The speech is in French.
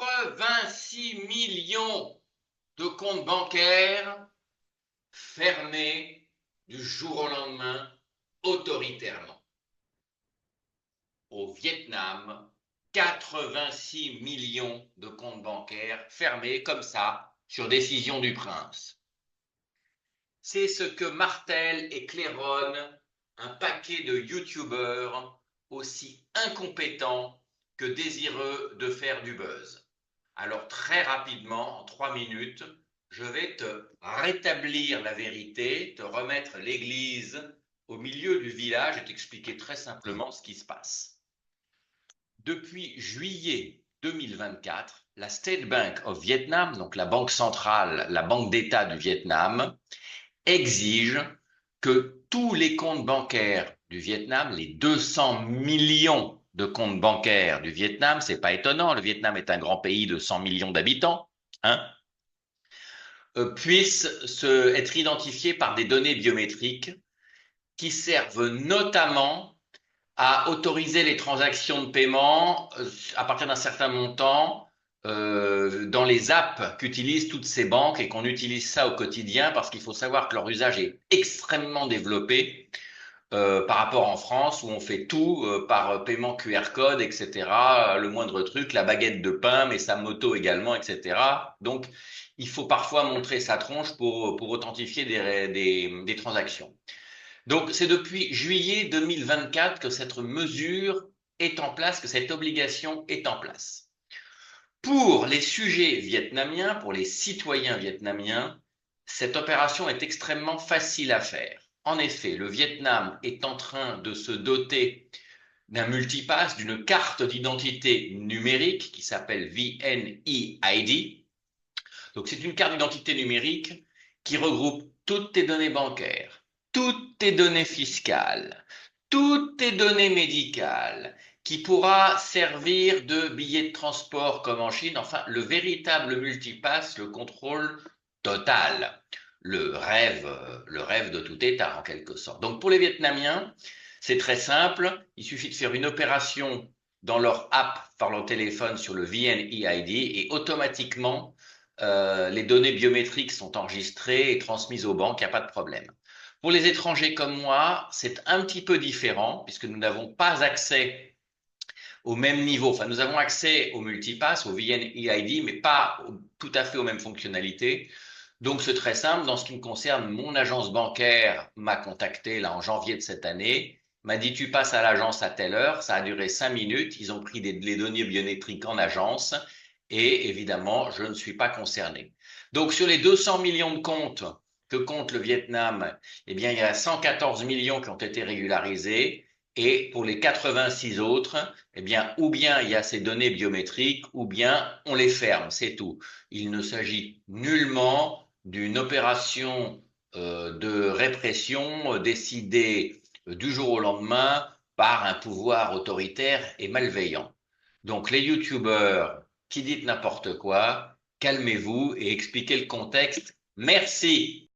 86 millions de comptes bancaires fermés du jour au lendemain autoritairement. Au Vietnam, 86 millions de comptes bancaires fermés comme ça, sur décision du prince. C'est ce que martèlent et claironnent un paquet de youtubeurs aussi incompétents que désireux de faire du buzz. Alors très rapidement, en 3 minutes, je vais te rétablir la vérité, te remettre l'église au milieu du village et t'expliquer très simplement ce qui se passe. Depuis juillet 2024, la State Bank of Vietnam, donc la banque centrale, la banque d'État du Vietnam, exige que tous les comptes bancaires du Vietnam, les 200 millions de comptes bancaires du Vietnam, c'est pas étonnant, le Vietnam est un grand pays de 100 millions d'habitants, hein, puissent être identifiés par des données biométriques qui servent notamment à autoriser les transactions de paiement à partir d'un certain montant dans les apps qu'utilisent toutes ces banques et qu'on utilise ça au quotidien parce qu'il faut savoir que leur usage est extrêmement développé par rapport en France où on fait tout par paiement QR code, etc. Le moindre truc, la baguette de pain, mais sa moto également, etc. Donc, il faut parfois montrer sa tronche pour authentifier des transactions. Donc, c'est depuis juillet 2024 que cette mesure est en place, que cette obligation est en place. Pour les sujets vietnamiens, pour les citoyens vietnamiens, cette opération est extrêmement facile à faire. En effet, le Vietnam est en train de se doter d'un multipass, d'une carte d'identité numérique qui s'appelle VNeID. Donc, c'est une carte d'identité numérique qui regroupe toutes tes données bancaires, toutes tes données fiscales, toutes tes données médicales, qui pourra servir de billet de transport comme en Chine, enfin le véritable multipass, le contrôle total, le rêve de tout État en quelque sorte. Donc pour les Vietnamiens, c'est très simple, il suffit de faire une opération dans leur app par leur téléphone sur le VNeID et automatiquement les données biométriques sont enregistrées et transmises aux banques, il n'y a pas de problème. Pour les étrangers comme moi, c'est un petit peu différent puisque nous n'avons pas accès au même niveau. Enfin, nous avons accès au multipass, au VNeID, mais pas tout à fait aux mêmes fonctionnalités. Donc, c'est très simple. Dans ce qui me concerne, mon agence bancaire m'a contacté là en janvier de cette année, m'a dit tu passes à l'agence à telle heure. Ça a duré 5 minutes. Ils ont pris les données biométriques en agence et évidemment, je ne suis pas concerné. Donc, sur les 200 millions de comptes que compte le Vietnam, eh bien, il y a 114 millions qui ont été régularisés. Et pour les 86 autres, eh bien, ou bien il y a ces données biométriques, ou bien on les ferme, c'est tout. Il ne s'agit nullement d'une opération de répression décidée du jour au lendemain par un pouvoir autoritaire et malveillant. Donc les youtubeurs qui disent n'importe quoi, calmez-vous et expliquez le contexte. Merci.